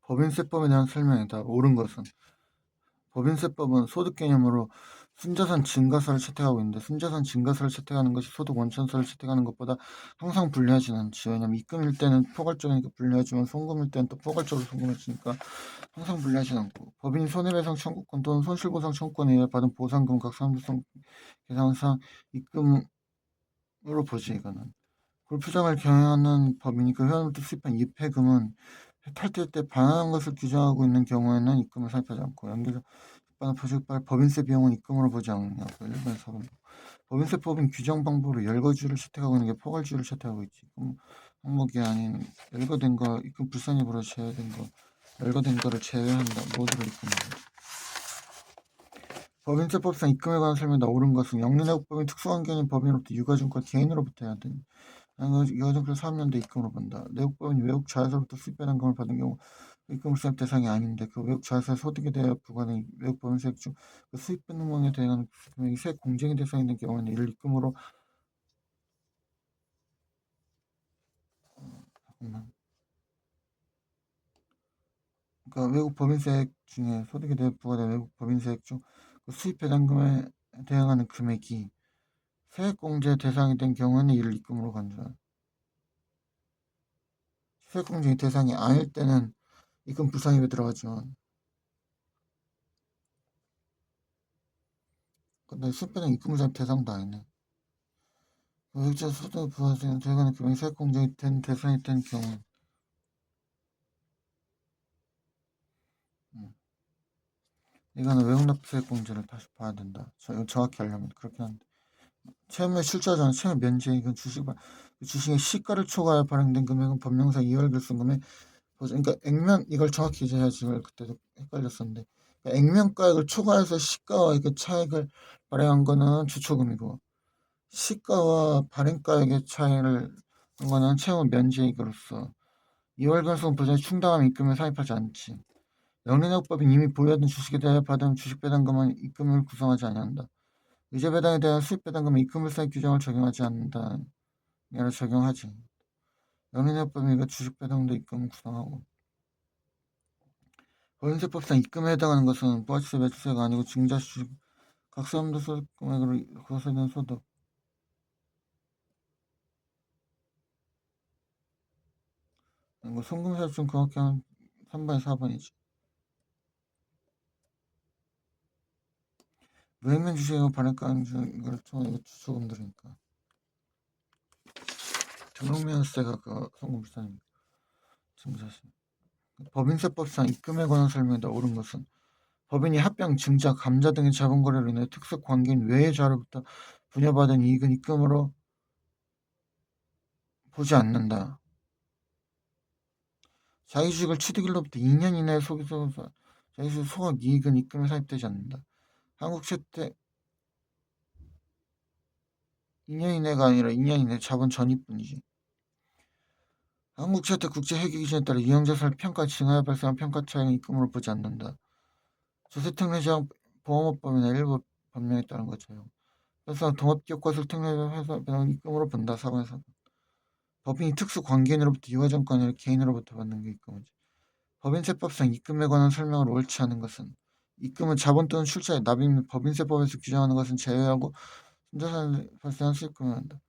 법인세법에 대한 설명이다. 옳은 것은 법인세법은 소득 개념으로 순자산 증가세를 채택하고 있는데 순자산 증가세를 채택하는 것이 소득 원천세를 채택하는 것보다 항상 불리하진 않지. 왜냐면 입금일 때는 포괄적이니까 불리하지만 송금일 때는 또 포괄적으로 송금해주니까 항상 불리하진 않고 법인이 손해배상 청구권 또는 손실보상 청구권에 의해 받은 보상금 각 사무성 계산상 입금으로 보지. 이거는 골프장을 경영하는 법인이 그 회원으로부터 수입한 입회금은 탈퇴 때 반환한 것을 규정하고 있는 경우에는 입금을 살펴지 않고 연결 표시발 법인세 비용은 입금으로 보지 않냐고 일반 사범. 법인세법은 규정 방법으로 열거주를 채택하고 있는 게 포괄주를 채택하고 있지. 그럼 항목이 아닌 열거된 거 입금 불산입으로 제외된 거 열거된 거를 제외한다. 모두를 입금한다. 법인세법상 입금에 관한 설명이 옳은 것은 영리내국법인 특수관계인 법인으로부터 유가증권 개인으로부터 해야 되는 유가증권 사업연대 입금으로 본다. 내국법인 외국 자회사로부터 수입배당 금을 받은 경우 입금 수입 대상이 아닌데 그 외국 자회사 소득에 대해 부과된 외국 법인세액 중 그 수입 변동량에 대한 금액이 세액 공제의 대상이 된 경우에는 이를 입금으로 그러니까 외국 법인세액 중에 소득에 대해 부과된 외국 법인세액 중 그 수입 배당금에 대항하는 금액이 세액 공제 대상이 된 경우에는 이를 입금으로 간주한다. 세액 공제 대상이 아닐 때는 입금 불상입에 들어가지만 근데 수입 배당 입금 불상 대상도 아니네. 외국자 소득 부과된 대상의 금액이 세액 공제이 된 대상이 된 경우 이거는 외국납세액 공제를 다시 봐야 된다. 이거 정확히 하려면 그렇게 하는데 채무의 출자자는 채무 면제 이건 주식의 시가를 초과하여 발행된 금액은 법령상 2월 결승금액 그러니까 액면 이걸 정확히 이제 해야지. 그때도 헷갈렸었는데 그러니까 액면가액을 초과해서 시가와 그 차액을 발행한 거는 주초금이고 시가와 발행가액의 차이를 한 거는 채무 면제액으로서 2월 결승 보전에 충당하면 입금에 사입하지 않지. 영리내국법인 이미 보유하던 주식에 대하여 받은 주식배당금은 입금을 구성하지 아니한다. 의제배당에 대한 수입배당금은 입금불사의 규정을 적용하지 않는다. 이를 적용하지. 영리내국법인 이거 주식배당도 입금을 구성하고 법인세법상 입금에 해당하는 것은 부가세 매출세가 아니고 증자주식 각 사람들 소득 금액으로 거세된 소득 이거 송금세 좀 정확히 하면 3번에 4번이지. 무행면 주식이고 발행가는 이걸 통해 이거 주소금 들으니까 등록면세가 그 송금불산입니다. 증자세 법인세법상 입금에 관한 설명이다. 옳은 것은 법인이 합병, 증자, 감자 등의 자본거래로 인해 특수관계인 외의 자로부터 분여받은 이익은 입금으로 보지 않는다. 자기주식을 취득일로부터 2년 이내에 소기서 자기주식 소각 이익은 입금에 사입되지 않는다. 한국채택 2년 이내가 아니라 2년 이내 자본 전입뿐이지. 한국채택 국제회계 기준에 따라 유형자산을 평가 증하여 발생한 평가 차익은 입금으로 보지 않는다. 조세특례제한 보험업법이나 일부 법령에 따른 것처럼 그래서 동업기업과 설특례 회사 입금으로 본다. 4번에서 법인이 특수관계인으로부터 유가증권 아니라 개인으로부터 받는 게 입금이지. 법인세법상 입금에 관한 설명을 옳지 않은 것은 입금은 자본 또는 출자의 납입 및 법인세법에서 규정하는 것은 제외하고 순자산을 발생한 수입금을 한다.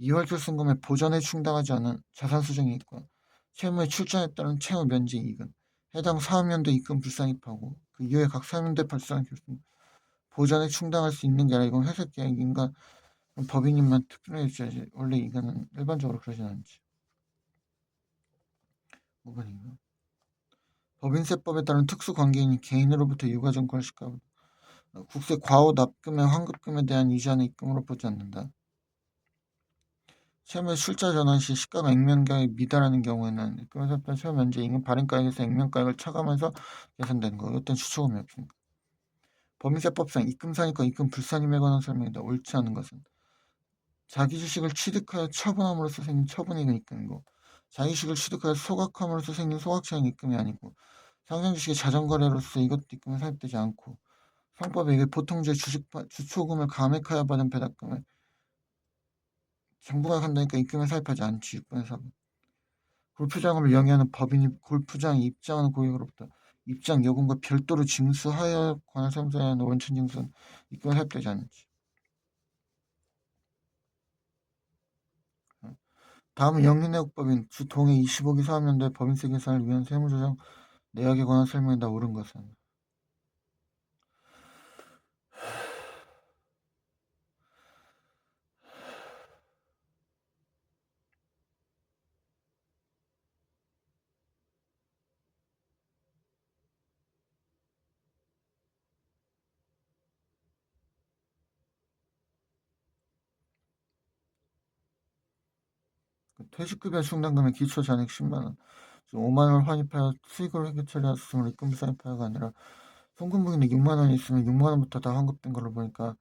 2월 결승금에 보전에 충당하지 않은 자산 수정이 있고 채무의 출자에 따른 채무 면제 이익은 해당 사업연도 입금 불상입하고 그 이후에 각 사업연도에 발생한 결승 보전에 충당할 수 있는 게 아니라 이건 회사 계획인가 법인님만 특별히 줘야지. 원래 이거는 일반적으로 그러진 않지. 5번인가? 법인세법에 따른 특수관계인이 개인으로부터 유가증권을 시가 국세 과호 납금의 환급금에 대한 이자는 입금으로 보지 않는다. 채무의 출자 전환 시 시가가 액면가액에 미달하는 경우에는 입금에서 따른 채무 면제액은 발행가액에서 액면가액을 차감해서 계산되는 거. 이것도 주초금이 없으니까. 법인세법상 입금산입과 입금 불산입에 관한 설명이다. 옳지 않은 것은 자기 주식을 취득하여 처분함으로써 생긴 처분이익은 입금이고 자기 주식을 취득하여 소각함으로써 생긴 소각차익은 입금이 아니고 상장 주식의 자전거래로서 이것도 입금에 사입되지 않고 상법에 이게 보통제 주초금을 감액하여 받은 배당금을 정부가 한다니까 입금에 사입하지 않지. 6번에 4번 골프장을 영위하는 법인이 골프장에 입장하는 고객으로부터 입장 요금과 별도로 징수하여 관할 사무소에 하는 원천 징수는 입금을 살펴되지 않는지. 다음은 영리내역법인 주 동해 25기 사업연도의 법인세 계산을 위한 세무조정 내역에 관한 설명이다. 옳은 것은 퇴직급여 충당금의 기초 잔액 10만원, 5만원을 환입하여 수익으로 회계 처리하였으므로 입금 불산입하여가 아니라 송금부인데 6만원이 있으면 6만원부터 다 환급된 걸로 보니까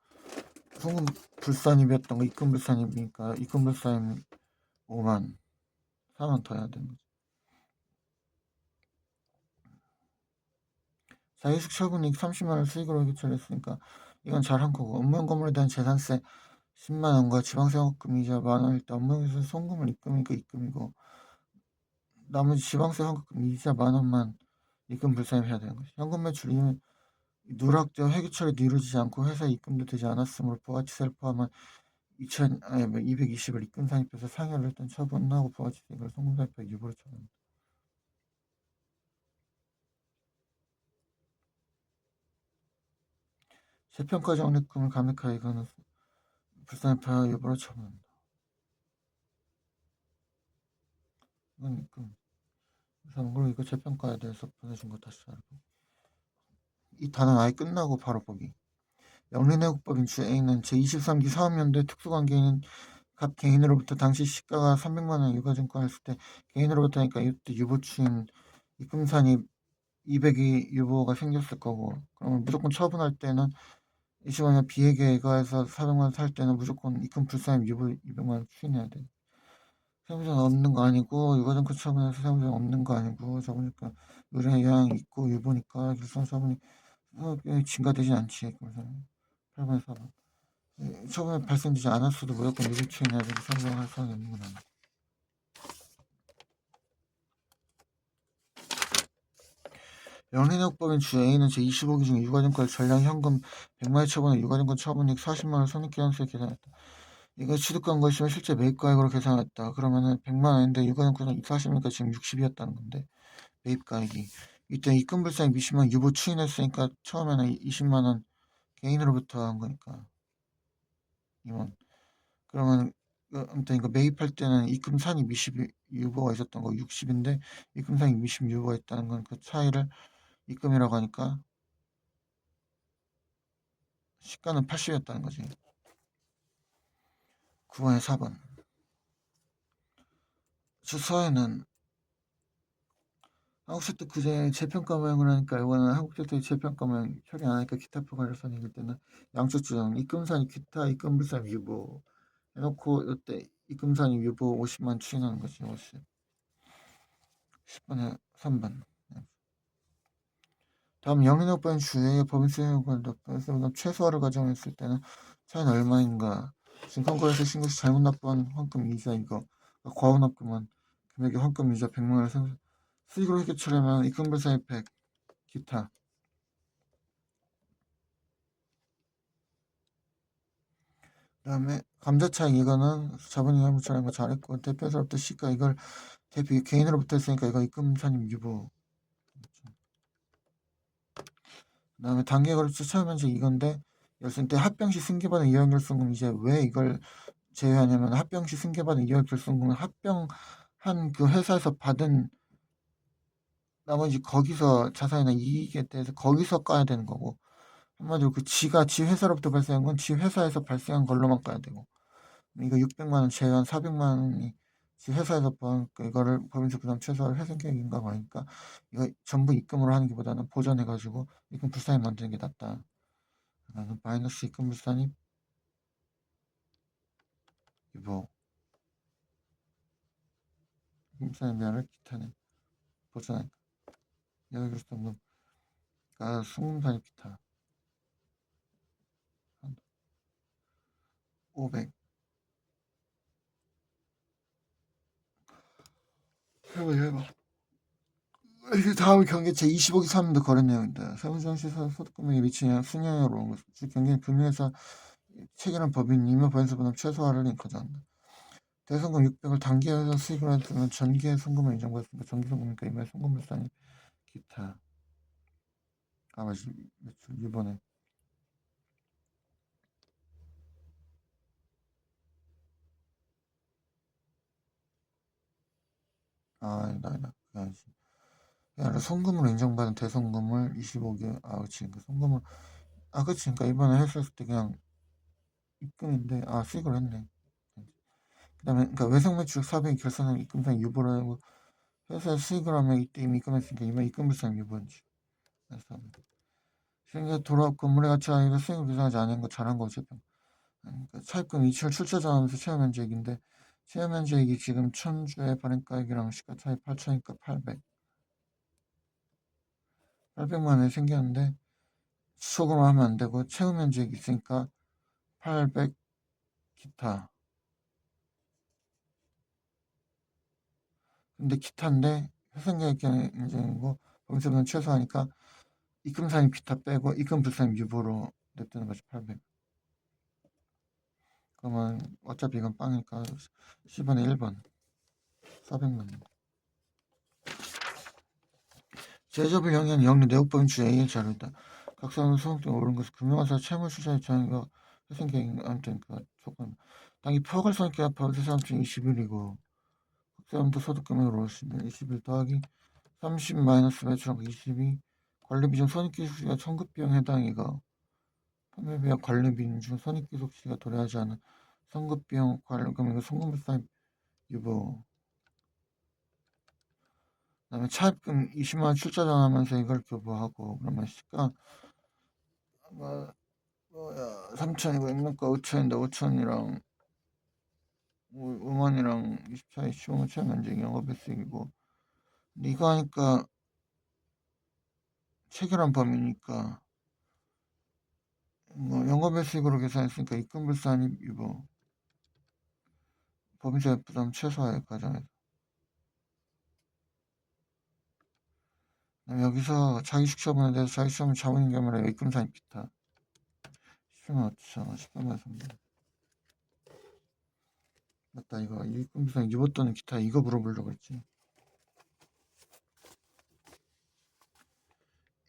송금 불산입이었던 거 입금 불산입이니까 입금 불산입 5만 4만 더 해야 되는 거지. 자의식 처분이익 30만원 수익으로 회계 처리했으니까 이건 잘한 거고, 업무용 건물에 대한 재산세 10만원과 지방세 환급금 이자 만원일 때 업무용에서 송금을 입금이니까 입금이고, 나머지 지방세 환급금 이자 만원만 입금 불산입해야 되는 거지. 현금 매출 이후 누락되어 회계 처리도 이루어지지 않고 회사에 입금도 되지 않았으므로 부가치세를 포함한 220을 입금 산입해서 상여를 일단 처분하고 부가치세를 송금 산입해 유보로 처분. 재평가 적립금을 감액하여 이거는 불산입하여 유보로 처분한다. 이건 입금. 그리고 이거 재평가에 대해서 보내준 거 다시 알고. 이 단어는 아예 끝나고 바로 보기. 영리내국법인 주 A는 제23기 사업연도에 특수관계인은 각 개인으로부터 당시 시가가 300만원 유가증권 했을 때 개인으로부터 하니까 이때 유보추인 입금산이 200이 유보가 생겼을 거고, 그러면 무조건 처분할 때는 20만원 비회계 이거에서 400만원 살 때는 무조건 입금 불산입 유보 200만원 추인해야 돼. 세무조는 없는 거 아니고 유가증권 처분해서 세무조는 없는 거 아니고 저보니까 의뢰 영향 있고 유보니까 결산 처분이 증가되지 않지. 그래서 8번에 4번. 처분이 발생되지 않았어도 무조건 유보 추인해야 되고 성공할 사항이 없는 건 아니고. 영리내역법인 주 A는 제25기 중 유가증권을 전량 현금 100만원 처분해 유가증권 처분이익 40만원 손익계산서에 계산했다. 이거 취득한 것이면 실제 매입가액으로 계산했다. 그러면은 100만원인데 유가증권은 40이니까 지금 60이었다는 건데 매입가액이 이때 입금불상이 20만원 유보 추인했으니까 처음에는 20만원 개인으로부터 한 거니까 이만. 그러면 아무튼 이거 매입할 때는 입금산입 20 유보가 있었던 거 60인데 입금산입 20 유보가 있다는 건 그 차이를 입금이라고 하니까 시가는 80이었다는 거지. 9번에 4번. 주서에는 한국세트 그제 재평가 모형을 하니까 이거는 한국세트 재평가 모형 처리 안 하니까 기타 표관련선 읽을 때는 양쪽 주장 입금산입 기타 입금불산입 유보 해놓고 이때 입금산입 유보 50만 추인하는 거지. 50. 10번에 3번. 다음 영인오빠는 주의 법인세무관도 최소화를 가정했을 때는 차이는 얼마인가? 증권거래소 신고 시 잘못 납부한 환금 이자 이거 과호납금은 금액의 환금 이자 100만원을 수익으로 회계 처리하면 입금불산입 100 기타. 그다음에 감자차익 이거는 자본이 잘못하는 거 잘했고 대표사로부터 시가 이걸 대표 개인으로부터 했으니까 이거 입금산입 유보. 그다음에 단계거래처 처음현재 이건데 열승 때 합병시 승계받은 이혼결손금 이제 왜 이걸 제외하냐면 합병시 승계받은 이혼결손금은 합병한 그 회사에서 받은 나머지 거기서 자산이나 이익에 대해서 거기서 까야 되는 거고 한마디로 그 지 회사로부터 발생한 건 지 회사에서 발생한 걸로만 까야 되고 이거 600만원 제외한 400만원이 지 회사에서 이거를 법인세 부담 최소화를 회생 계획인가 하니까 이거 전부 입금으로 하는 것보다는 보전해가지고 입금 불산입 만드는 게 낫다. 나는 마이너스 입금 불산입 유보 입금 불산입 면을 기타는 보전하니까 여기 그렇다면 순금산입 기타 500 해봐. 이게 다음 경계체 25기 3년도 거래 내용인데 세무조항시에서 소득금액에 미치는 순이익으로 온 것은 즉 경계는 금융회사 체결한 법인 임의 보행세보다 최소화를 링크한다. 대손금 600을 단기에서 수익을 하면 전기의 송금을 인정받습니다. 전기송금이니까 임의 송금물산이 기타 맞지 매출 이번에 아니다 그게 아니지. 그게 송금으로 인정받은 대송금을 25개 그치 그 송금을 그치 그러니까 이번에 했을 때 그냥 입금인데 수익을 했네. 그다음에 그러니까 외상 매출 400이 결산한 입금상 유보를 하고 회사에 수익을 하면 이때 이미 입금했으니까 이번 입금불상 유보인지. 그래서 실제 돌아온 건물의 가치가 아니라 수익을 계산하지 않은 거 잘한 거지. 그러니까 차입금 이체를 출자 전하면서 체험 면적인데 체험 면적이 지금 천주의 발행가액이랑 시가 차이 8천이니까 800만 원이 생겼는데 수속으로 하면 안 되고 채무 면적이 있으니까 800 기타. 근데 기타인데 회생계획 인정이고 범세보다 최소하니까 입금산입 기타 빼고 입금불산입 유보로 냅두는 거지 800. 그러면 어차피 이건 빵이니까 10번에 1번 400만 원. 제조비 영향 영리 내역범주 A의 자료다. 각 사람의 소득이 오른 것은 금융회사 채무수자의 정의가 회생계획 아무튼 그 조건. 당기 포괄손익계약 법세 사항중 21이고 각 사람도 소득금액을 오르시면 21 더하기 30 마이너스 매출한 22 관리비중 손익기속시가 청급비용 해당이고 판매비와 관리비용 중 손익기속시가 도래하지 않은 성급비용 관리금액의 송금불상 유보. 그다음에 차입금 20만 원 출자 전하면서 이걸 교부하고 그러면 시가 뭐야 3천이고 액면가 5천인데 5천이랑 5만이랑 20차이 15만 차이 면적이 영업의 수익이고 근데 이거 하니까 체결한 범위니까 영업의 수익으로 계산했으니까 입금불산입 유보 법인세 부담 최소화의 과정에서 여기서 자기식 처분에 대해서 자기식 처분 자본인 경우에 입금산입 기타 10만 5천 10만 3천 맞다 이거 입금불산 유보 또는 기타 이거 물어보려고 했지.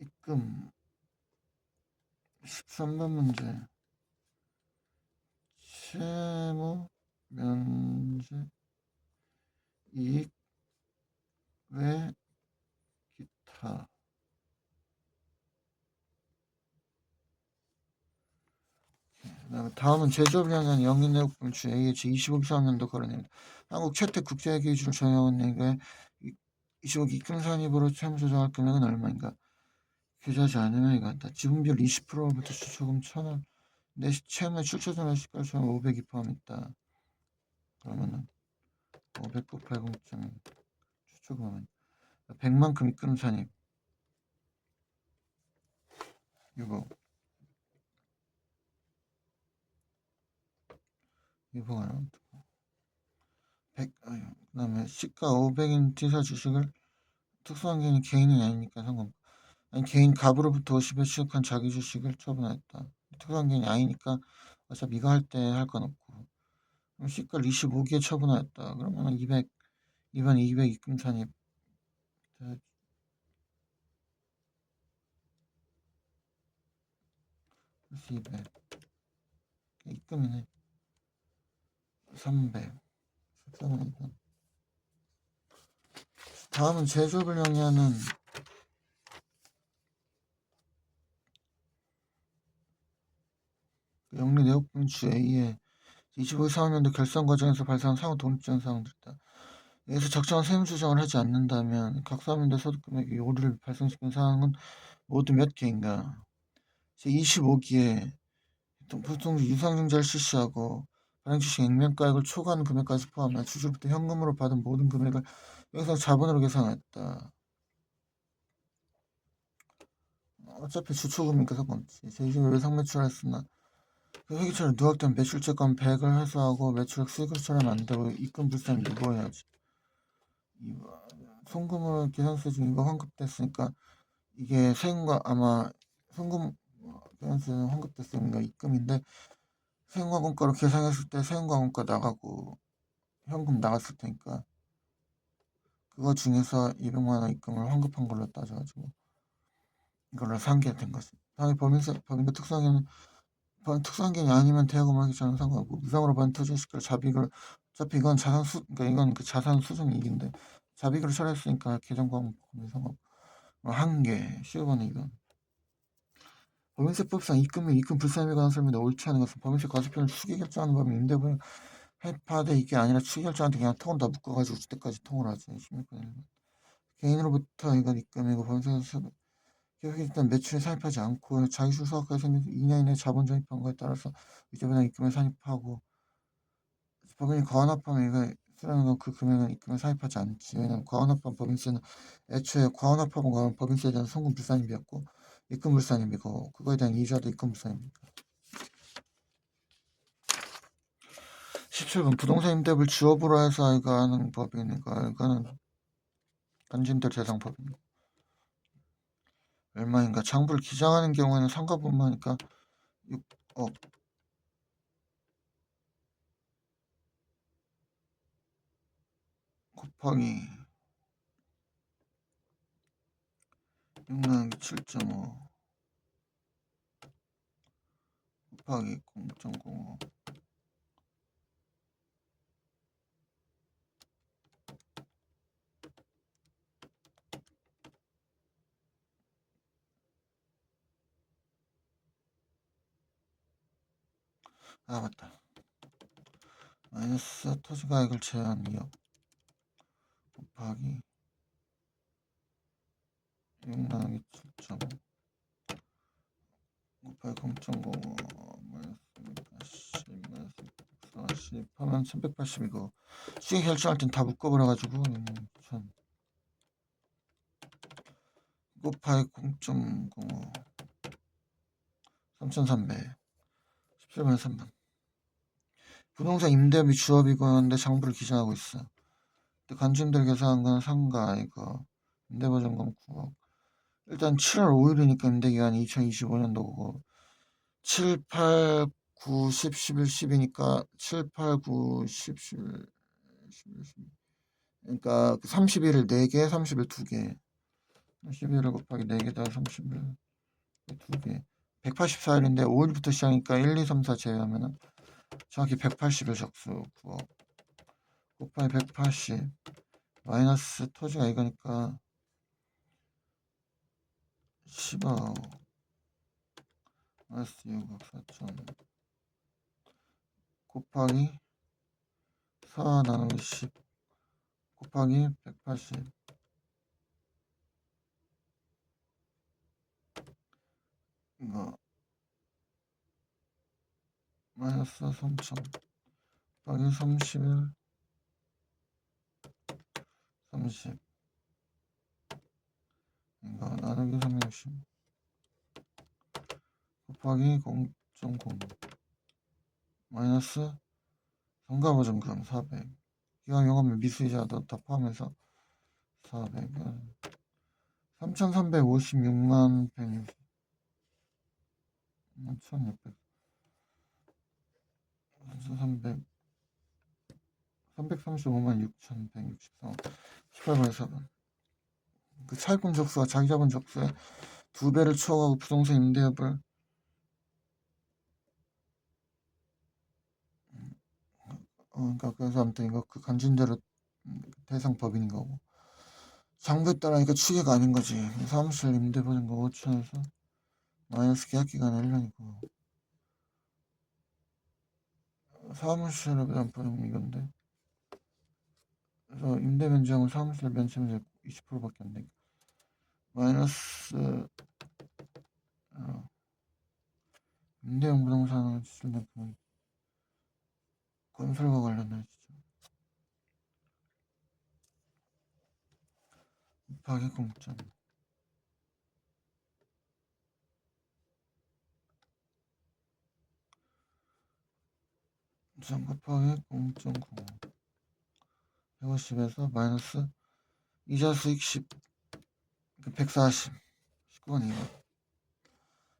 입금 13번 문제 채무 면제 이익 외 기타 다음은 제조업을 향한 영인내역분출 AH 25기 4학년도 거론입니다. 한국 채택 국제회계 기준을 적용한 내게 25기 입금산입으로 채무 조정할 금액은 얼마인가? 규제하지 않으면 이거 같다. 지분비율 20%부터 주초금 1,000원 내 채무의 출처전화 시가를 500이 포함있다. 그러면은 500 곱하기 0.1 주초금은 100만큼 입금산입 이거 이거가 100 그다음에 시가 500인 T사 주식을 특수한 개인이 아니니까 상관. 아니 개인 갑으로부터 50에 취득한 자기 주식을 처분했다. 특수한 개인이 아니니까 어차피 이거 할 때 할 건 없고. 그럼 시가를 25기에 처분하였다. 그러면 200 이번 200 입금산입 200 입금이네. 300 13원. 다음은 제조업을 영위하는 영리 내역분수 A의 25일 4학년도 결산 과정에서 발생한 상호 독립적 사항들이다. 여기서 적정한 세무 조정을 하지 않는다면 각 사업인데 소득금액이 오류를 발생시킨 사항은 모두 몇 개인가? 제25기에 보통 유상증자를 실시하고 발행 주식 액면가액을 초과하는 금액까지 포함한 주주로부터 현금으로 받은 모든 금액을 여기서 자본으로 계산했다. 어차피 주초금이니까 상관없지. 제2의 외상 매출했으나 회계처럼 누락된 매출채권 100을 회수하고 매출액 수익을 처리하면 안 되고 입금 불상 유보해야지. 송금으로 계산서 중 이거 환급됐으니까 이게 세금과 아마 송금 계산서는 환급됐으니까 입금인데 세금과 공과로 계산했을 때 세금과 공과 나가고 현금 나갔을 테니까 그거 중에서 200만 원 입금을 환급한 걸로 따져가지고 이걸로 상기가 된 거지. 당연히 법인과 특수환경이 아니면 대여금 하기 전에 상관없고 무상으로 받은 토지 시설 자비를 어차피 이건 그러니까 이건 그 자산 수준 이익인데 자비를 처리했으니까 계정과목 상관없고 한개 15번에 이건 법인세법상 입금 및 입금 불사함에 관한 설명이 옳지 않은 것은 법인세 과세표를 추계 결정하는 법인 임대부에 해파돼 이게 아니라 추계 결정한테 그냥 통을 다 묶어가지고 주택까지 통을 하지. 16번에 개인으로부터 이건 입금이고 법인세에서 계속 일단 매출에 산입하지 않고 자기주 사업가에 생긴 2년 이내 자본 적입한 거에 따라서 이자보다 입금에 산입하고 법인이 과언합하면 이거 쓰라는 건 그 금액은 입금에 산입하지 않지. 왜냐면 과언합한 법인세는 애초에 과언합하고 가면 법인세에 대한 송금 불산입이었고 입금 불산입이고 그거에 대한 이자도 입금 불산입니다. 17번 부동산 임대업을 주업으로 해서 이거 하는 법이니까 이거는 간지임대 대상 법입니다. 얼마인가 장부를 기장하는 경우에는 상가분마니까 6억 곱하기 6만 7.5 곱하기 0.05 아 맞다 마이너스 토지가액을 제한 2억 곱하기 6 나누기 7.5 곱하기 0.05 마이너스 140 하면 1180이고 수익 결정할 땐 다 묶어버려가지고 6천 곱하기 0.05 3300 17번에 3번 부동산 임대 및 주업이고 하는데 장부를 기재하고 있어. 간주임대를 계산한 건 상가 이거 임대보증금 9억 일단 7월 5일이니까 임대기간이 2025년도고 7, 8, 9, 10, 11, 10이니까 7, 8, 9, 10, 11, 11, 12 그러니까 31을 4개, 30일 2개 31을 곱하기 4개 다 30일 2개 184일인데 5일부터 시작하니까 1, 2, 3, 4 제외하면은 정확히 180일 적수 9억 곱하기 180 마이너스 토지가 이거니까 10억 마이너스 6억 4천 곱하기 4 나누기 10 곱하기 180 이거 마이너스 3천 곱하기 31 30 이거 나누기 360 곱하기 0.0 마이너스 상가보증금 400 기왕용하면 미수이자도 다 포함해서 400은 3356만 160 1600 300 335만 6164 18번에 4번 그 차입금 적수와 자기자본 적수의 2배를 추억하고 부동산 임대업을 그러니까 그래서 아무튼 이거 그 간진대로 대상 법인인 거고 장부에 따라니까 추계가 아닌 거지. 사무실 임대보증금 5천에서 마이너스 계약기간 1년이고 사무실에 대한 보증금 이건데 그래서 임대 면적은 사무실 면적 면적 20%밖에 안 되니까 마이너스 임대용 부동산은 지출된 금액 건설과 관련된 지출 곱하기 0점 곱하기 0.95 150에서 마이너스 이자 수익 10, 140. 19번 이거.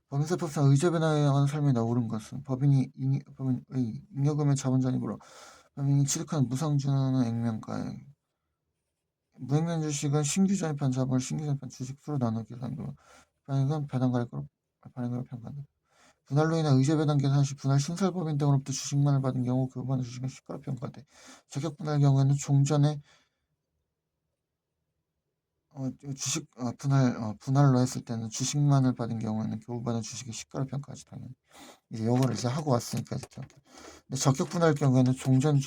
법인세법상 의제 변화에 관한 설명이 나오는 것은 법인의 잉여금의 자본 전입으로 법인이 취득한 무상준하는 액면가액. 무액면 주식은 신규 전입한 자본을 신규 전입한 주식 수로 나눠 계산하고 반액은 배당가액으로 평가한다. 분할로 인한 의제 배당 계산 시 분할 신설법인 등으로부터 주식만을 받은 경우 그 받은 주식은 시가로 평가돼. 적격 분할 경우에는 종전에 분할로 했을 때는 주식만을 받은 경우에는 교부받은 주식의 시가로 평가하지 당연히. 이제 요거를 이제 하고 왔으니까 이렇게. 근데 적격 분할 경우에는 종전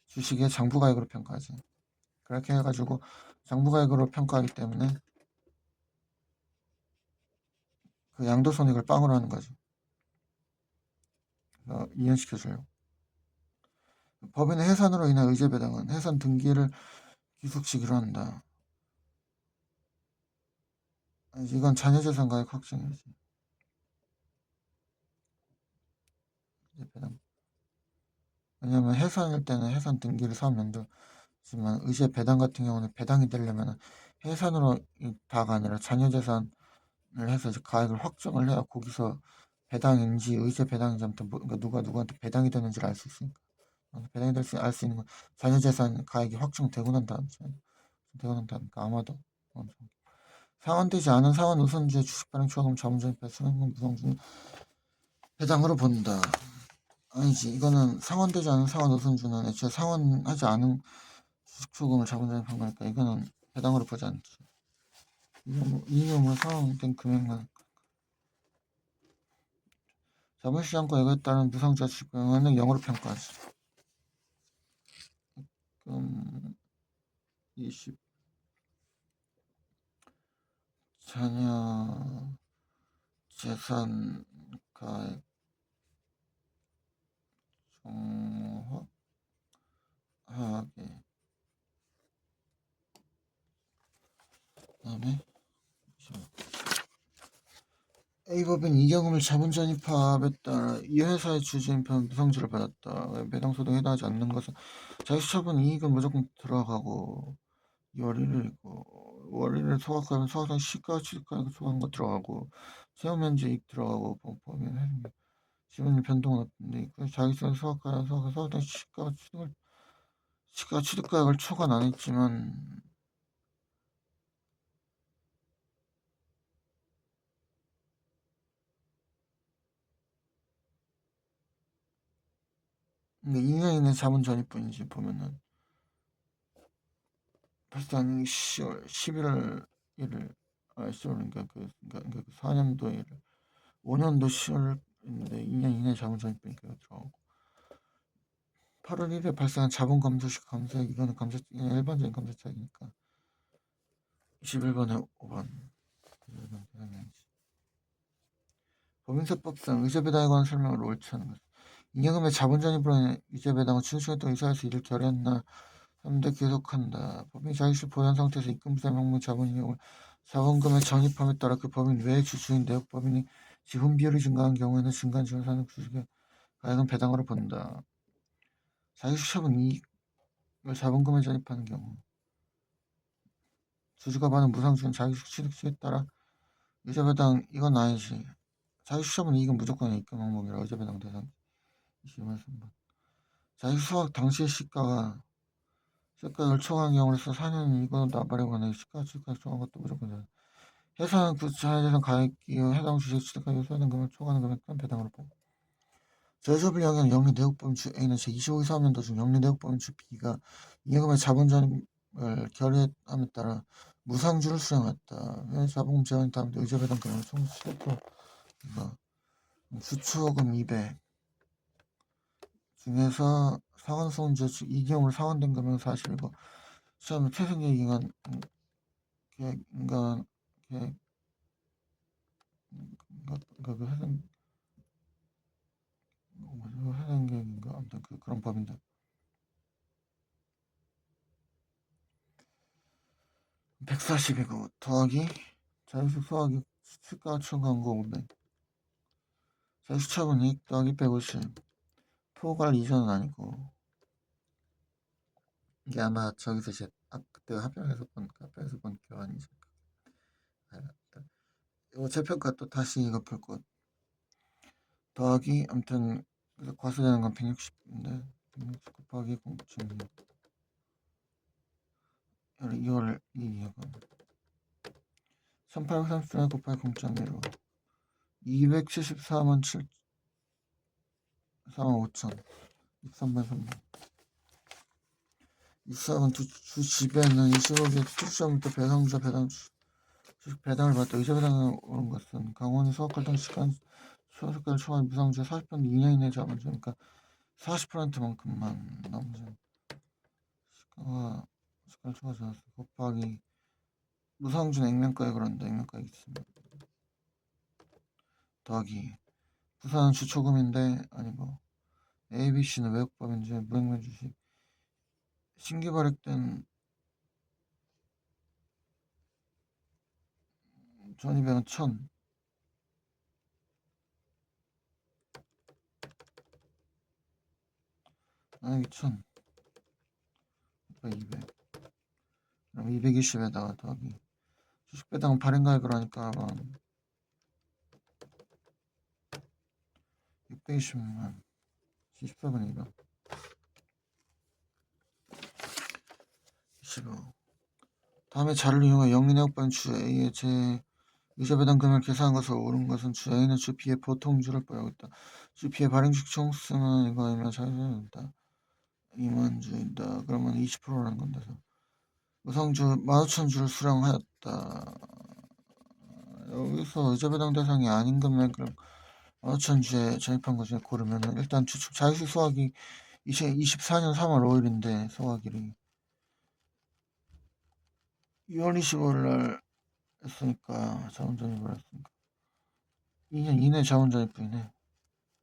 주식의 장부가액으로 평가하지. 그렇게 해가지고 장부가액으로 평가하기 때문에 그 양도손익을 빵으로 하는 거지. 이해시켜줘요. 법인의 해산으로 인한 의제 배당은 해산 등기를 귀속시키로 한다. 이건 자녀재산 가액 확정이지. 의제 배당. 왜냐면 해산일 때는 해산 등기를 사면 되지만 의제 배당 같은 경우는 배당이 되려면 해산으로 다가 아니라 자녀재산을 해서 이제 가액을 확정을 해야 거기서 배당인지 의제 배당인지 아무튼 그러니까 누가 누구한테 배당이 되는지를 알 수 있으니까. 배당이 알 수 있는 건 자녀재산 가액이 확정되고 난 다음이니까 아마도 상환되지 않은 상환 우선주의 주식 발행 초과금 자본전입 수령금 무상준 배당으로 본다. 아니지, 이거는 상환되지 않은 상환 우선주는 애초에 상환하지 않은 주식 초과금을 자본전입한 거니까 이거는 배당으로 보지 않지. 이념으로 상환된 금액만 자본시장과 이거에 따른 무상주의 주식 발행은 0으로 평가하지. 그럼 20 자녀 재산 가액 정확하게 그다음에 A법인 이경금을 자본 전입합에 따라 이 회사의 주주인편 무상주를 받았다. 배당소득에 해당하지 않는 것은 자기처분 이익은 무조건 들어가고 월의를 소각하면 소각한 시가 취득가액 소각한 거 들어가고 세후면제 이익 들어가고 법인 회생 지분율 변동은 없는데 자기처분 소각한 시가 취득가액을 초과는 안 했지만 근데 2년 이내 자본 전입분이지 보면은 발생 10월 11월 1일 10월 그러니까 4년도 1일 5년도 10월인데 2년 이내 자본 전입분이니까 들어가고 8월 1일에 발생한 자본 감소식 감소액 이거는 일반적인 감소차익이니까 21번에 5번 법인세법상 의제배당에 관한 설명을 옳지 않은 것 잉여금의 자본 전입으로 인해 의제배당은 추수시간 동안 이사해서 이를 결했나 3대 계속한다. 법인이 자기식 보유한 상태에서 입금부사 명목 자본이용을 자본금의 전입함에 따라 그 법인 외의 주주인 내역 법인이 지분 비율이 증가한 경우에는 증가한 지분 산업 주식의 가액은 배당으로 본다. 자기식 처분 이익을 자본금에 전입하는 경우 주주가 받는 무상주는 자기식 취득시에 따라 의제배당 이건 아니지. 자기식 처분 이익은 무조건 입금 항목이라 의제배당 대상 21번 3번 자기식 수확 당시의 시가를 초과한 경우로서 4년 이거는 나발이거나 시가 취득가액 초과한 것도 무조건 돼. 해상 자녀재산 가액이 해당 주식 취득가액 소요된 금액을 초과하는 금액은 배당으로 보고 저해소비를 영향 영리 내역범주 A는 제25기 사업년도 중 영리 내역범주 B가 이익금의 자본 전입을 결의함에 따라 무상주를 수령했다. 자본금 제한이 다음에 의제 배당 금액 총 7% 수초금 200 중에서 상환소원제 이 경우로 상환된 금액은 40이고 시험 태생계획인간 계획인간 계획 그 회생 계획인가 아무튼 그런 법인데 140이고 더하기 자유식 소화기 시가 추가한 거 500 자유식 처분 이익 더하기 150 포괄 이전은 아니고 이게 아마 저기서 이제 그때 합평에서 본 교환이죠. 이거 재평가 또 다시 이거 풀 것. 더하기 아무튼 과수되는 건 160인데 160 곱하기 0.2 이거를 이거 1830 곱하기 0.1로 274만 5천 63만 3만 64번 주 집에는 25개 출시험부터 배당을 받다 의자 배당을 오른 것은 강원이 수학활동 시간 수학을 초과한 무상주에 40% 2년 이내 자본 주니까 40%만큼만 남은 시간 초과 자수 곱하기 무상주는 액면가에 그런다. 액면가에 있습니다. 더하기 부산은 주초금인데 아니고 ABC는 외국법인지 무액면 주식 신규 발행된 1200은 1000 만약에 1000 200 그럼 220에다가 더하기 주식 배당은 발행가액으로 하니까 620만 74분의 25 다음에 자료를 이용해 영리내역반 주 A의 제 의자 배당 금액을 계산한 것으로 옳은 것은 주 A는 주 B의 보통주를 보유하고 있다. 주 B의 발행주식 총수는 이거이면 자유자유다. 2만주이다. 그러면 20%라는 건데 무상주 15,000주를 수령하였다. 여기서 의자 배당 대상이 아닌 금액을 15,000주에 적립한 것 중에 고르면은 일단 주축 자유식 소화기 2024년 3월 5일인데 소화기를 6월 25일 날 했으니까 자원전입을 했으니까 2년 이내 자원전입이네.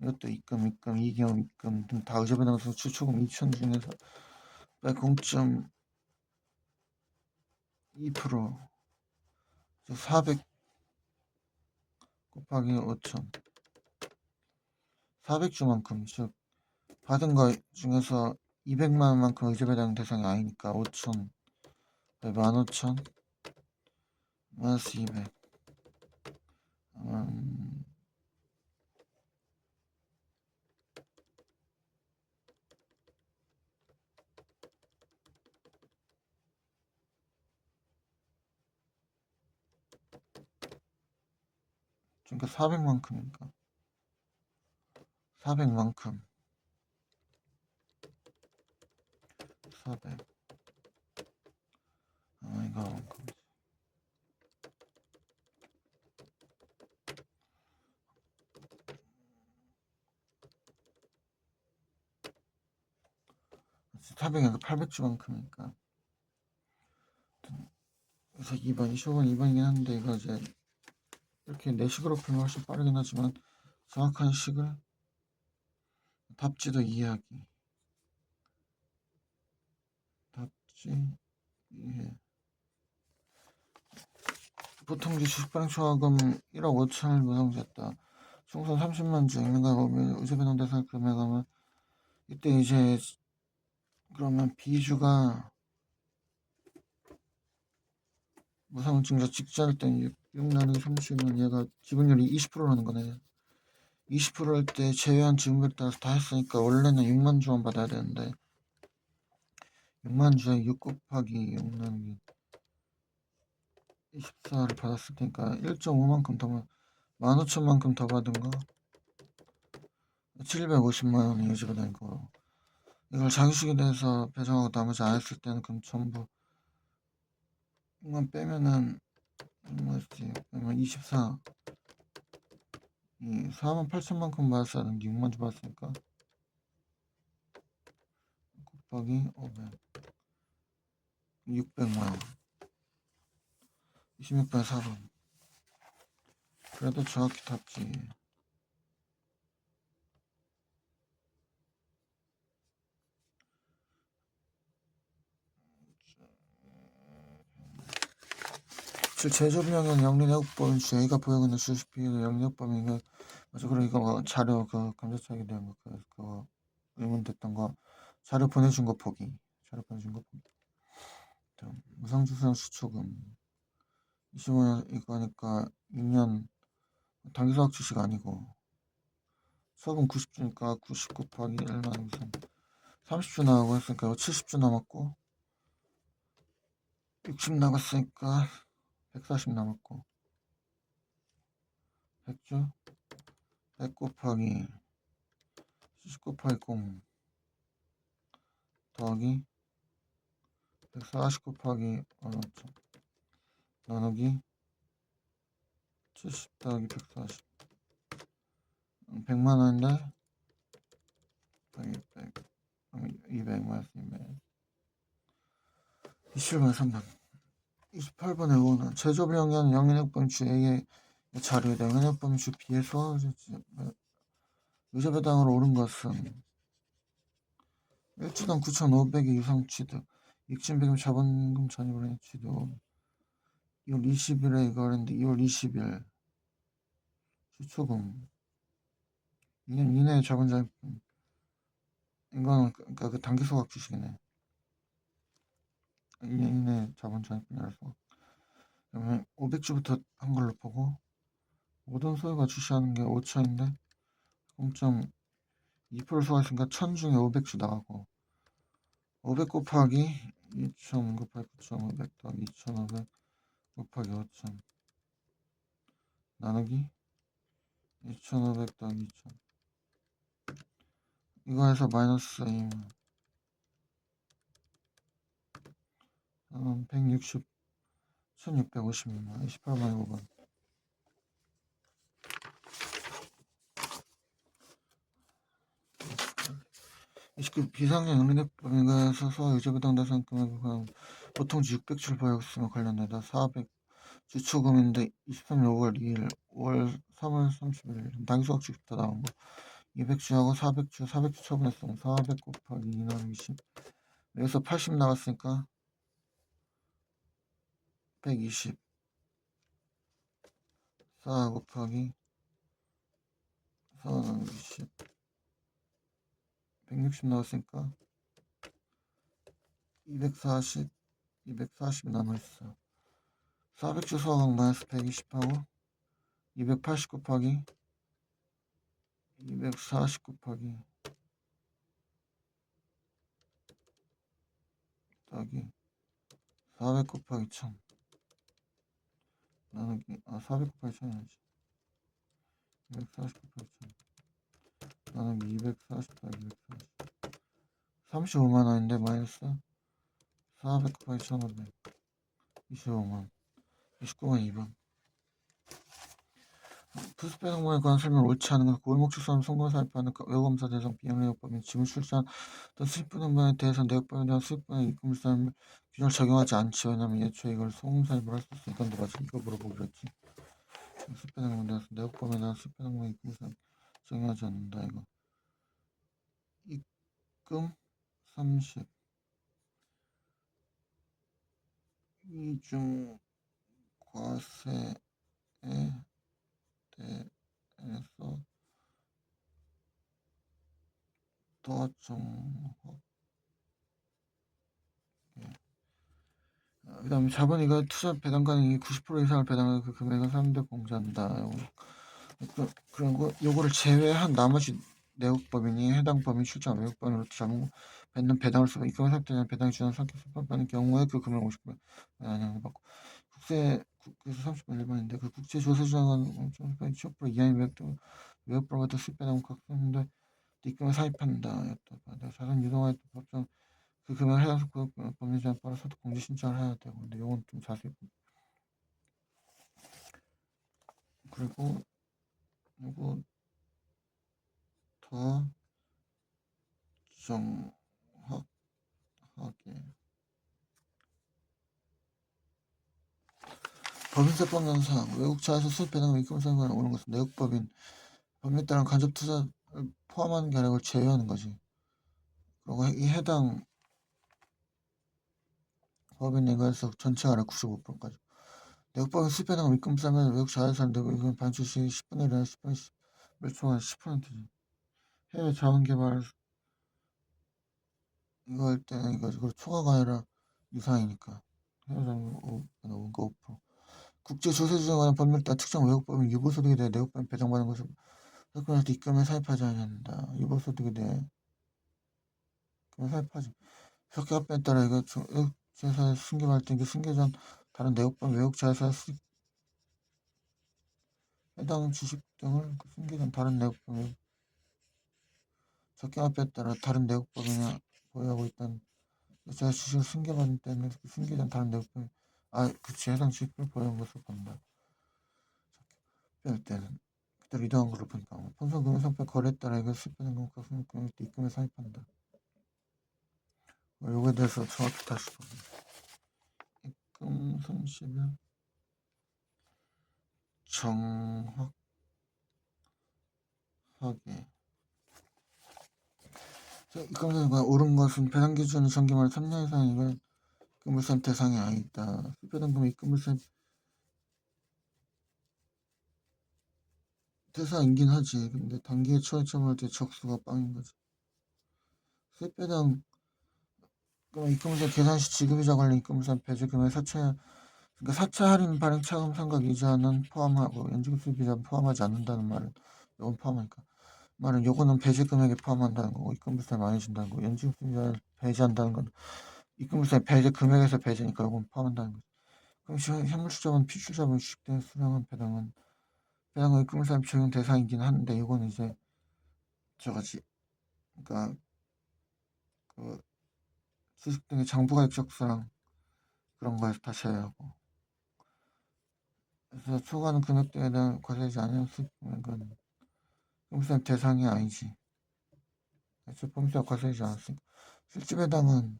이것도 입금, 이기금, 입금 등 다 의자 배당에서 주초금 2,000 중에서 0.2% 400 곱하기 5,000 400주만큼 즉 받은 거 중에서 200만 원만큼 의자 배당 대상이 아니니까 5,000 15,000 마이너스 200 그러니까 400만큼이니까 400만큼 400 이거 400에서 800주만큼이니까 그래서 2번 25번 2번이긴 한데 이거 이제 이렇게 내식으로 풀면 훨씬 빠르긴 하지만 정확한 식을 답지도 이해하기 답지 이해 보통주 주식발행 초과금 1억 5천을 무상주했다. 총선 30만 주 액면가 보면 의사배당 대상 금액하면 이때 이제 그러면 B주가 무상증자 직전일 땐 6 나누기 30은 얘가 지분율이 20%라는 거네. 20%일 때 제외한 지분율에 따라서 다 했으니까 원래는 6만 주만 받아야 되는데 6만 주에 6 곱하기 6 나누기 24를 받았을 테니까 1.5만큼 더 15,000만큼 더 받은 거 750만 원이 유지가 거고 이걸 자기식에 대해서 배정하고 나머지 안 했을 때는 그럼 전부 이만 빼면은 얼마였지? 빼면 24 이 48,000만큼 받았어야 하는데 6만 주 받았으니까 곱하기 500 600만 원 26번에 4번 그래도 정확히 답지. 제조비용은 영리내역법인 A가 보유하는 주식 비율 영리내역법인 맞아. 그리고 이거 자료 감자차기 대한 거 그거 의문됐던 거 자료 보내준 거 보기 등 무상주수형 시초금 25년 이거니까 2년 단기소각 주식 아니고 수업은 90주니까 90 곱하기 1만 무슨 30주 나가고 했으니까 70주 남았고 60 나갔으니까 140 남았고 100주 100 곱하기 70 곱하기 0 더하기 140 곱하기 15,000 나누기 70 더하기 140 100만 원인데 100, 200 마이너스 200 27번 3번 28번에 5는 제조업을 영위하는 영연액범위 주 A의 자료에다 영연액범위 주 B에서 의자배당으로 오른 것은 1주당 9,500의 유상 취득 익진배금 자본금 전입을 한 취득 2월 20일에 이거 했는데 2월 20일 시초금 2년 이내에 자본 전입 이거는 그러니까 그 단기소각 주식이네 2년 이내에 자본 전입분이라서 그러면 500주부터 한 걸로 보고 모든 소유가 주시하는 게 5천인데 0.2% 소화했으니까 1000 중에 500주 나가고 500 곱하기 2,000 곱하기 9,500 더하기 2,500 곱하기 5,000 나누기 2,500 더하기 2,000 이거 해서 마이너스 2만 160 1650만 28만 5번 그 비상장 영리대법인가에서 소와 유죄부당 대상 금액은 보통지 600주를 보유했으며 관련되다 400 주초금인데 23년 5월 2일 5월 3월 30일 단기소각 주식부터 나온 거 200주하고 400주 처분했으면 400 곱하기 2 나누기 20 여기서 80 나갔으니까 120 4 곱하기 4 나누기 20 160 나왔으니까 240 240이 남아있어 400주 소각 마이너스 120하고 280 곱하기 240 곱하기 더하기 400 곱하기 1000 나누기 400 곱하기 1000이야지 240 곱하기 1000 나누기 240 더하기 240 35만원인데 마이너스 400 곱하기 1500 25만 29만 2번 부수배 항목에 관한 설명을 옳지 않은 것 골목출산 송금 사입하는 외검사 대상 비영리역법인 지문 출산 또 수입분 행방에 대해서 내역법에 대한 수입분의 입금을 사는 규정을 적용하지 않지 왜냐면 애초에 이걸 송금 사입을 할 수 있으니까 너 맞아 이거 물어보기로 했지 수입분 행방에 대해서 내역법에 대한 수입분 행방의 입금을 사입 적용하지 않는다 이거 입금 30 이중 과세에 대해서 더 정확 그 다음에 자본이가 투자 배당 가능이 90% 이상을 배당하는 그 금액은 사람들 공제한다. 그리고 요거를 제외한 나머지 내역법인이 해당 법인 출장 외국법인으로 자본 받는 배당을 쓰고 입금 상태나 배당이 주는 상태 수법받는 경우에 그 금액 50% 안양을 받고 국세에서 30번 1번인데 그 국제 조세주장은 15% 이하의 외국법으로부터 수입 배당을 각성했는데 입금을 사입한다. 자산 유동화의 법정 그 금액을 해당 법률 제한 따라 소득 공제 신청을 해야 되고 근데 요건 좀 자세히 그리고 요거 더 정확하게 법인세법 면상 외국차에서 수입 배당 입금 상관에 오는 것은 내국법인 법률에 따른 간접 투자를 포함하는 게 아니라 제외하는 거지. 그리고 이 해당 법인 내과에서 전체가 아니라 95%까지 내국법인 수입 배당 입금 싸면 외국 자회사는 내고 이건 반출 시 10분의 1이나 10분의 10몇 초간 10%지. 해외 자원개발 이거 할 때는 이거 초과가 아니라 유상이니까 해당 5%. 국제조세조정에 관한 법률 따라 특정 외국법인 유보소득에 대해 내국법인 배정받은 것을 사건할 때 입금에 사입하지 않는다. 유보소득에 대해 입금에 사입하지. 석회합에 따라 이거 외국자산 승계할 때 이게 승계 전 다른 내국법인 외국자산 수익 해당 주식 등을 승계 전 다른 내국법인 석회합에 따라 다른 내국법인이 보유하고 있다는 제가 주식을 승계받은 때는 승계 전 다른 내국법인 그치 해당 주식을 보유한 것으로 본다. 할 때는 그대로 이동한 걸로 보니까 본선 금융상품 거래에 따라 이걸 수입하는 건 가슴 금융 때 입금에 사입한다. 요거에 대해서 정확히 다시 보면 입금 손실을 정확하게 입금 손실과 옳은 것은 배당 기준이 정기말 3년 이상이면 입금물산 대상이 아니다. 수배당금 입금물산 대상이긴 하지. 근데 단기에 초회점할 때 적수가 빵인 거지. 수배당 입금물산 계산 시 지급이자 관련 입금물산 배제금액 그러니까 사채 할인 발행 차감 상각 이자는 포함하고 연중 수입이자 포함하지 않는다는 말은 이건 포함하니까 말은 요거는 배제 금액에 포함한다는 거고 입금물산이 많이 준다는 거고 연중 수입이자를 배제한다는 건 입금물산이 배제 금액에서 배제니까 요건 포함한다는 거지. 그럼 현물수자본 필수자본 주식된 수령한 배당은 입금물산 적용 대상이긴 한데 요거는 이제 저거지. 그러니까 그 주식 등의 장부가액 적수랑 그런 거에서 다시 해야 하고. 그래서 초과하는 금액대에 대한 과세지 않은 수익금액은 입금물산 대상이 아니지. 애초에 범죄가 과세지 않았으니까. 실질배당은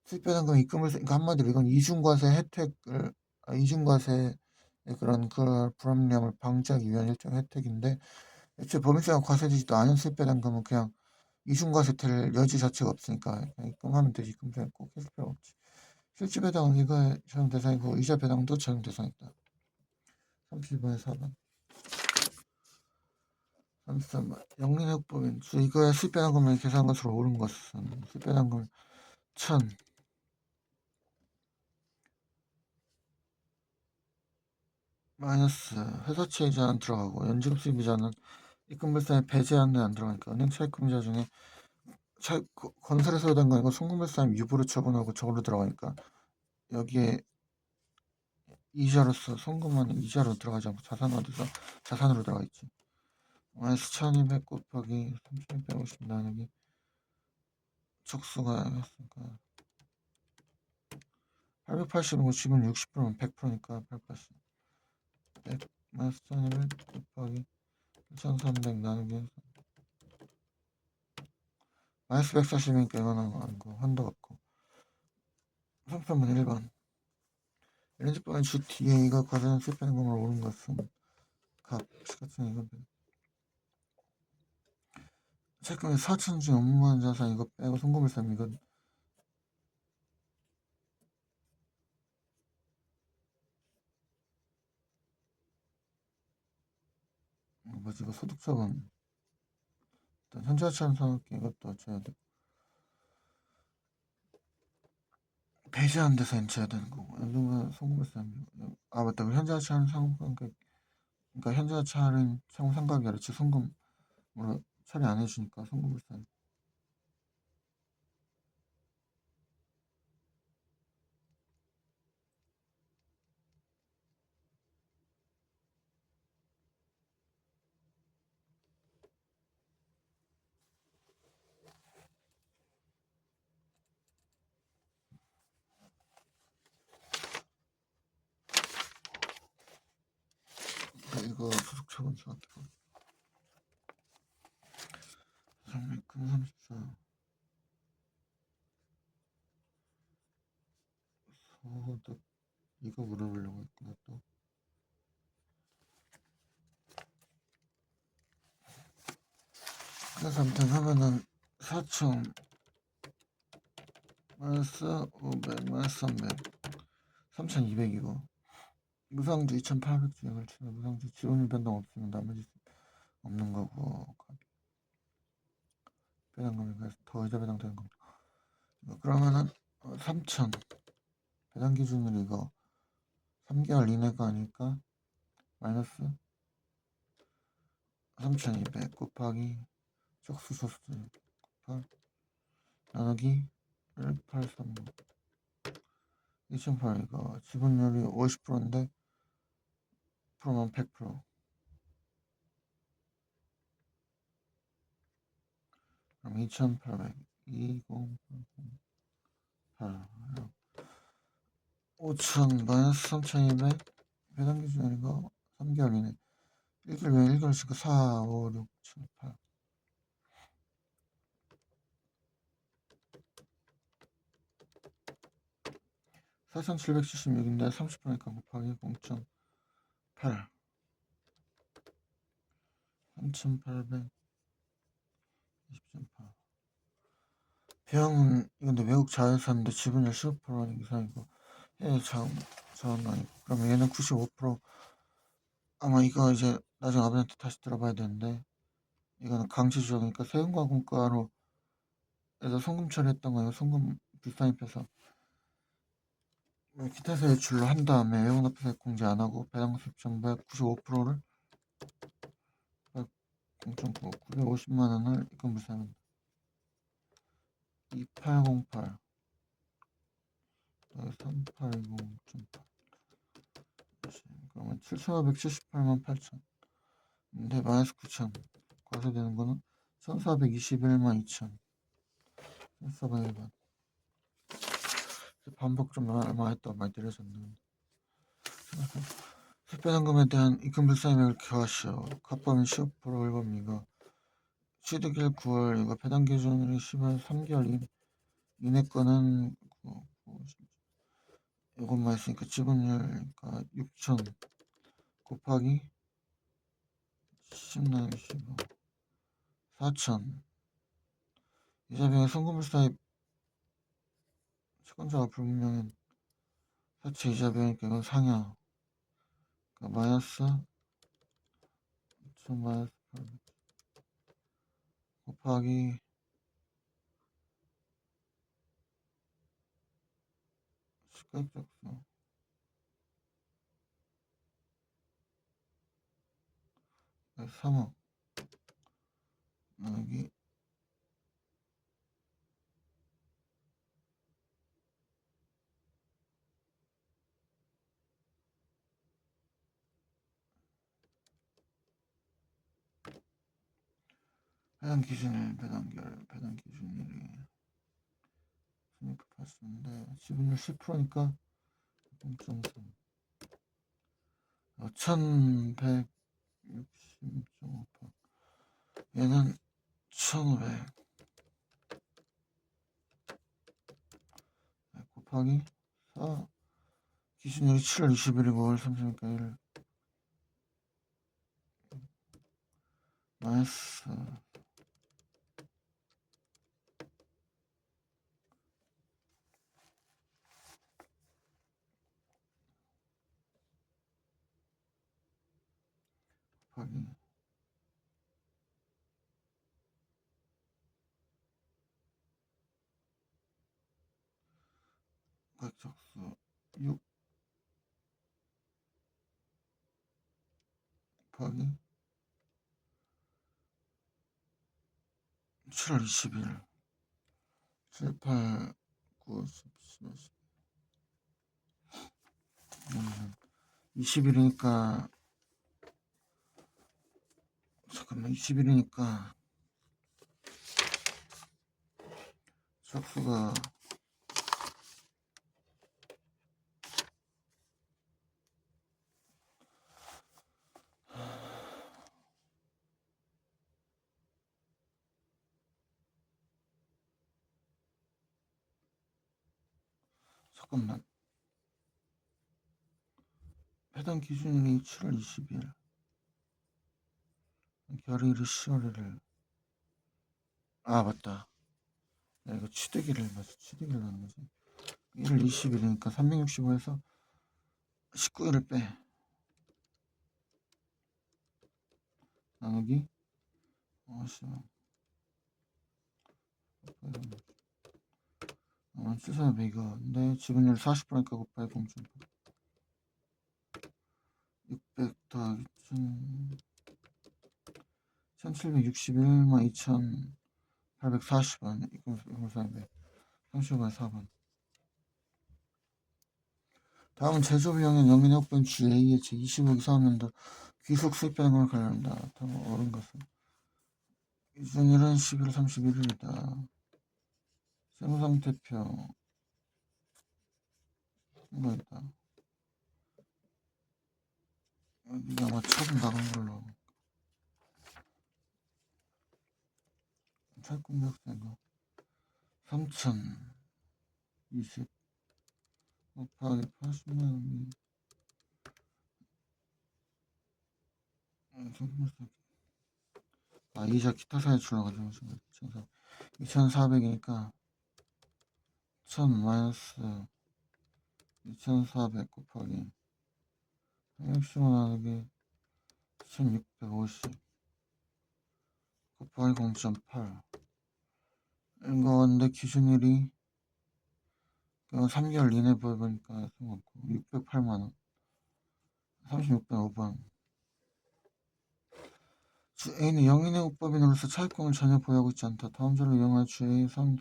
수익배당금 입금물산 그러니까 한마디로 이건 이중과세 혜택을 이중과세의 그런 그 불합리함을 방지하기 위한 일종의 혜택인데 애초에 범죄가 과세되지도 않은 수익배당금은 그냥 이중과세될 여지 자체가 없으니까 그냥 입금하면 되지. 입금에 꼭 했을 필요 없지. 실질배당은 이거에 적용 대상이고 이자 배당도 적용 대상이다. 32번에 4번 33번 영리내역법인 이거에 수익배당금을 계산한 것으로 옳은 것은 수익배당금을 1000 마이너스 회사채 이자는 들어가고 연금 수입이자는 입금물산에 배제하는 데 안 들어가니까 은행 차입금이자 중에 건설에서 얻은 거 이거 송금물산 유보로 처분하고 저걸로 들어가니까 여기에 이자로서 송금하는 이자로 들어가지 않고 자산으로 들어가 있지. 마이너스 1200 곱하기 3250 나누기 척수가 했으니까 880이고 지금 60%면 100%니까 880 100 마이너스 1200 곱하기 1300 나누기 마이너스 140이니까 이거는 아니고 한도 없고 33번 1번 LNG법인 주 뒤에 이거 과세는 수입하는 것으로 옳은 것은 같은 이거 최근에 4천 중 업무한 자산 이거 빼고 송금물산 이거 뭐지 이거 소득처분 일단 현재화처럼 생각해 이것도 줘야 돼. 배제한 데서 인체해야 되는 거고 연동과 송금물산 맞다 현재화처럼 상관 그러니까 현재화처는 상호 상각이 아니라 송금으로 처리 안 해주니까 송금물산 이거 소득처분 정확히 봐. 334 소득 이거 물어보려고 했구나 또. 그래서 아무튼 하면은 4천 마이너스 500 마이너스 300 3200이고 무상주 2800 주행을 치면 무상주 지원율 변동 없으면 나머지 없는 거고 배당금이 그래서 더 이자 배당 되는 겁니다. 그러면은 3000 배당 기준으로 이거 3개월 이내가 아닐까? 마이너스 3200 곱하기 짝수소수 곱하기 나누기 1835 2008 이거 지분율이 50%인데 프로면 100% 그럼 2800 2088 5000 마이너스 3200 배당 기준 이거 3개월 이내 1개월 1개월씩 4, 5, 6, 7, 8 4776인데 30%니까 곱하기 0.8 3800 20.8 배영은 이건데 외국 자회사인데 지분율 15% 이상이고 해외 자원 아니고 그러면 얘는 95% 아마 이거 이제 나중에 아버지한테 다시 들어봐야 되는데 이거는 강제조정이니까 세금과 공과로 해서 송금 처리했던 거예요. 송금 불상입해서 기타세 외출로 한 다음에 외국납부세 공제 안 하고 배당 수입 정부의 95%를 0.9 950만 원을 입금 불상입니다. 2808 3820.8 그러면 7578만 8천 근데 마이너스 9천 과세되는 거는 1421만 2천 1401만 반복 좀 얼마 했다 많이 때려졌네. 세배당금에 대한 입금 불상액을 기하시오. 합법인 15% 일범 이거 취득일 9월 이거 배당 기준으로 10월 3개월 이내 거는 이것만 했으니까 지분율 6천 곱하기 10 나누기 15 4천 이자비용 송금불사입 채권자가 불분명한 사채 이자비용이니까 이건 상여 그러니까 마이너스 5천 마이너스 800 곱하기 시가격수 3억 여기 배당 기준일 배당 기준일이 순위표 봤었는데 지분율 10%니까 0.3 1160.5% 얘는 1500 곱하기 4 기준일이 7월 20일이고 5월 30일니까 1 마이너스 곱하기 각적수 6 곱하기 7월 20일 7, 8, 9, 10, 11, 20일이니까 잠깐만 20일이니까 짝수가 잠깐만 해당 기준일이 7월 20일 결의일이 10월 1일 아 맞다 야, 이거 취득일을 맞아 취득일 나는 거지 1월 20일이니까 365에서 19일을 빼 나누기 10 7,400 이거인데 지분율 40%니까 곱하기 0.8 600 더하기 1761만 2840원 이건 35번 4번. 다음은 제조비용인 영인의 혹은 GA의 제25기 사업년도 귀속 수입되는 걸 관련한다. 다음 옳은 것은 기준일은 11월 31일이다. 세무상태표 이거있다. 여기가 아마 처음 나간 걸로. 찰꿈역세가 3020 곱하기 80만원이 이자 기타 사에 줄어가지고 2400이니까 1000 마이너스 2400 곱하기 160원 하기 1650 곱하기 0.8 이건데 기준일이 3개월 이내 보니까 상관없고 608만원 3605번 주A는 영인의 호법인으로서 차익권을 전혀 보유하고 있지 않다. 다음 자를 이용할 주A의 선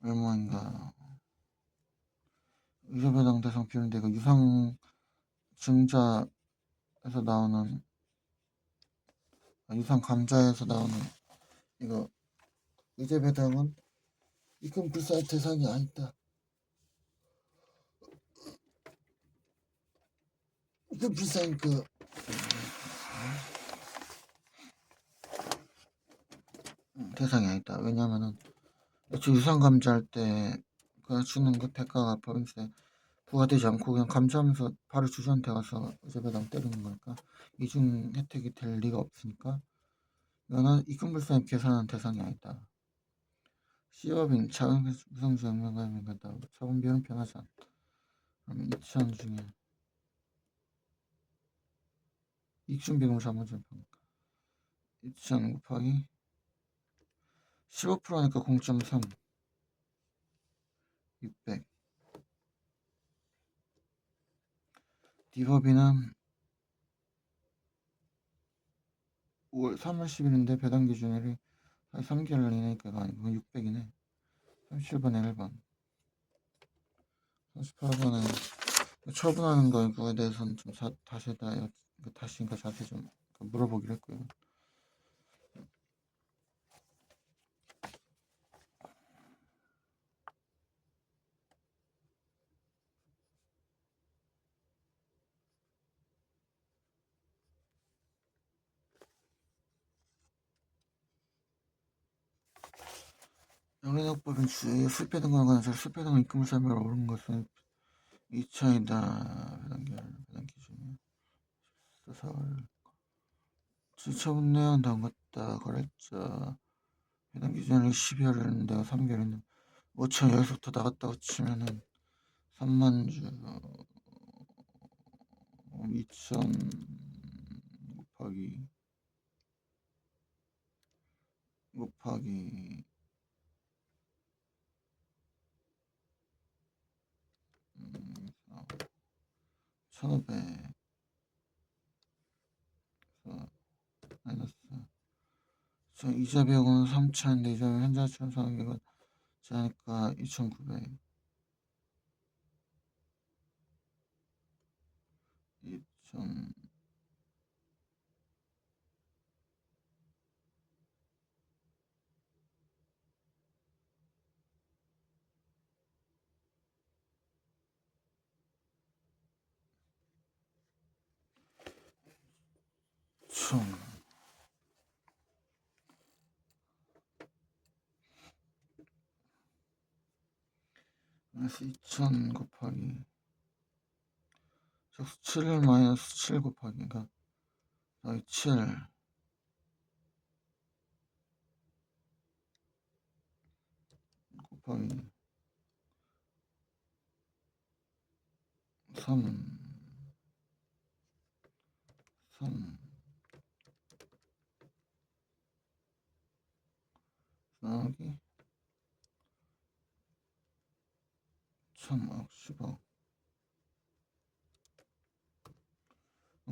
얼마인가. 의사배당 대상 비율인데 이거 유상 증자에서 나오는 유상 감자에서 나오는 이거 의제배당은 입금 불사의 대상이 아니다. 입금 불사인 대상이 아니다. 왜냐면은 유상 감자할 때 그 주는 그 대가가 법인세 부과되지 않고 그냥 감자하면서 바로 주주한테 가서 의제배당 때리는 거니까 이중 혜택이 될 리가 없으니까 이거는 입금불사입 계산하는 대상이 아니다. C업인 작은 무상주 영명가에 간다. 자본 비율은 변하지 않다. 그러면 2천 중에 익순비금을 자본주의 평가 2천 곱하기 15%니까 0.3 600 디버비는 3월 10일인데 배당 기준일이 3개월 이내니까 아니고 600이네. 37번에 1번 38번에 처분하는 거에 대해서는 좀 다시 자세히 좀 물어보기로 했고요. 영린학법인 주의 술배등과 관해서 술배등은 입금을 설명을 오른 것은 2차이다. 배당 기준이 4월 지처분 내용 다음 같다. 거래자 배당 기준이 12월이었는데 내가 3개월인데 5천 여기서부터 나갔다고 치면은 3만 주 2천 곱하기 1500 마이너스 이자 비용은 3천인데 이자 비용 현재 1,400원 자니까 2,900 2천 총 그래서 2천 곱하기 적수 7을 마이너스 7 곱하기 그러니까 7 곱하기 3 더하기 3억, 10억,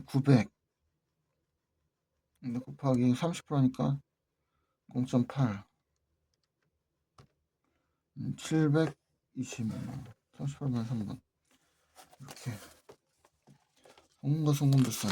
900. 근데 곱하기 30%니까 0.8. 720만. 30%만 3번. 이렇게. 송금과 송금불상.